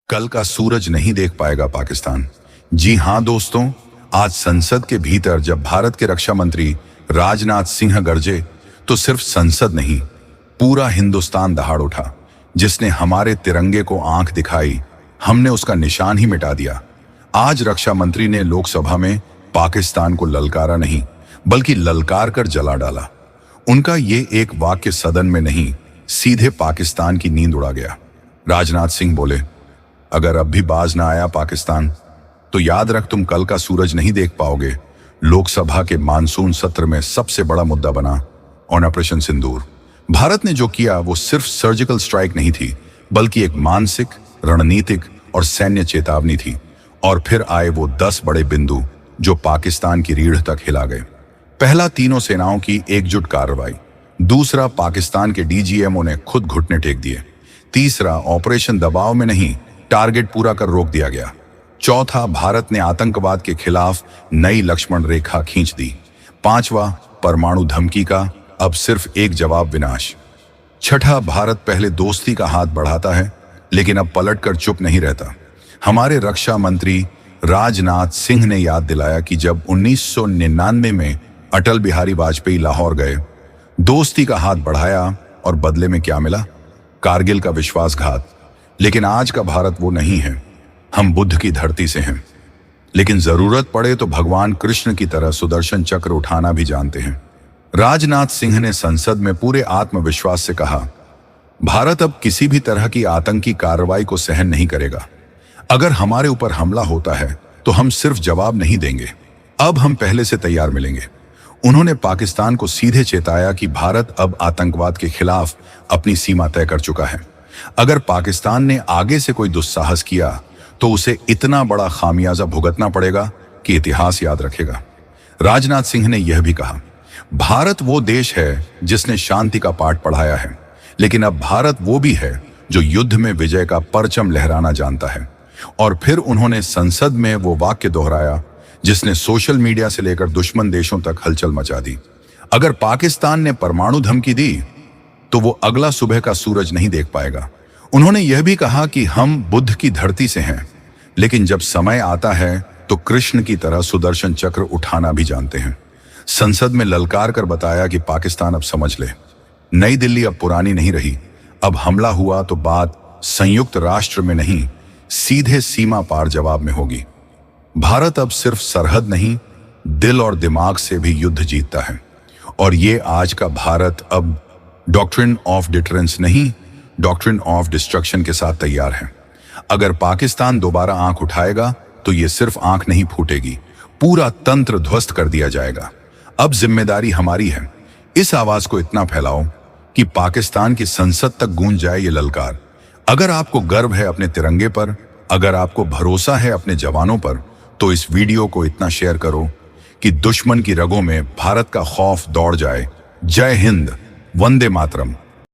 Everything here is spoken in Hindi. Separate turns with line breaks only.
कल का सूरज नहीं देख पाएगा पाकिस्तान। जी हां दोस्तों, आज संसद के भीतर जब भारत के रक्षा मंत्री राजनाथ सिंह गरजे तो सिर्फ संसद नहीं, पूरा हिंदुस्तान दहाड़ उठा। जिसने हमारे तिरंगे को आंख दिखाई, हमने उसका निशान ही मिटा दिया। आज रक्षा मंत्री ने लोकसभा में पाकिस्तान को ललकारा नहीं, बल्कि ललकार कर जला डाला। उनका ये एक वाक्य सदन में नहीं, सीधे पाकिस्तान की नींद उड़ा गया। राजनाथ सिंह बोले, अगर अब भी बाज ना आया पाकिस्तान तो याद रख तुम कल का सूरज नहीं देख पाओगे। लोकसभा के मानसून सत्र में सबसे बड़ा मुद्दा बना ऑपरेशन सिंदूर। भारत ने जो किया वो सिर्फ सर्जिकल स्ट्राइक नहीं थी, बल्कि एक मानसिक, रणनीतिक और सैन्य चेतावनी थी। और फिर आए वो 10 बड़े बिंदु जो पाकिस्तान की रीढ़ तक हिला गए। पहला, तीनों सेनाओं की एकजुट कार्रवाई। दूसरा, पाकिस्तान के डीजीएमओ ने खुद घुटने टेक दिए। तीसरा, ऑपरेशन दबाव में नहीं, टारगेट पूरा कर रोक दिया गया। चौथा, भारत ने आतंकवाद के खिलाफ नई लक्ष्मण रेखा खींच दी। पांचवा, परमाणु धमकी का अब सिर्फ एक जवाब, विनाश। छठा, भारत पहले दोस्ती का हाथ बढ़ाता है, लेकिन अब पलटकर चुप नहीं रहता। हमारे रक्षा मंत्री राजनाथ सिंह ने याद दिलाया कि जब 1999 में अटल बिहारी वाजपेयी लाहौर गए, दोस्ती का हाथ बढ़ाया और बदले में क्या मिला? कारगिल का विश्वासघात। लेकिन आज का भारत वो नहीं है। हम बुद्ध की धरती से हैं, लेकिन जरूरत पड़े तो भगवान कृष्ण की तरह सुदर्शन चक्र उठाना भी जानते हैं। राजनाथ सिंह ने संसद में पूरे आत्मविश्वास से कहा, भारत अब किसी भी तरह की आतंकी कार्रवाई को सहन नहीं करेगा। अगर हमारे ऊपर हमला होता है तो हम सिर्फ जवाब नहीं देंगे, अब हम पहले से तैयार मिलेंगे। उन्होंने पाकिस्तान को सीधे चेताया कि भारत अब आतंकवाद के खिलाफ अपनी सीमा तय कर चुका है। अगर पाकिस्तान ने आगे से कोई दुस्साहस किया तो उसे इतना बड़ा खामियाजा भुगतना पड़ेगा कि इतिहास याद रखेगा। राजनाथ सिंह ने यह भी कहा, भारत वो देश है जिसने शांति का पाठ पढ़ाया है, लेकिन अब भारत वो भी है जो युद्ध में विजय का परचम लहराना जानता है। और फिर उन्होंने संसद में वो वाक्य दोहराया जिसने सोशल मीडिया से लेकर दुश्मन देशों तक हलचल मचा दी। अगर पाकिस्तान ने परमाणु धमकी दी तो वो अगला सुबह का सूरज नहीं देख पाएगा। उन्होंने यह भी कहा कि हम बुद्ध की धरती से हैं, लेकिन जब समय आता है तो कृष्ण की तरह सुदर्शन चक्र उठाना भी जानते हैं। संसद में ललकार कर बताया कि पाकिस्तान अब समझ ले, नई दिल्ली अब पुरानी नहीं रही। अब हमला हुआ तो बात संयुक्त राष्ट्र में नहीं, सीधे सीमा पार जवाब में होगी। भारत अब सिर्फ सरहद नहीं, दिल और दिमाग से भी युद्ध जीतता है। और ये आज का भारत अब डॉक्ट्रिन ऑफ डिटरेंस नहीं, डॉक्ट्रिन ऑफ डिस्ट्रक्शन के साथ तैयार है। अगर पाकिस्तान दोबारा आंख उठाएगा तो ये सिर्फ आंख नहीं फूटेगी, पूरा तंत्र ध्वस्त कर दिया जाएगा। अब जिम्मेदारी हमारी है। इस आवाज को इतना फैलाओ कि पाकिस्तान की संसद तक गूंज जाए ये ललकार। अगर आपको गर्व है अपने तिरंगे पर, अगर आपको भरोसा है अपने जवानों पर, तो इस वीडियो को इतना शेयर करो कि दुश्मन की रगों में भारत का खौफ दौड़ जाए। जय हिंद, वंदे मातरम।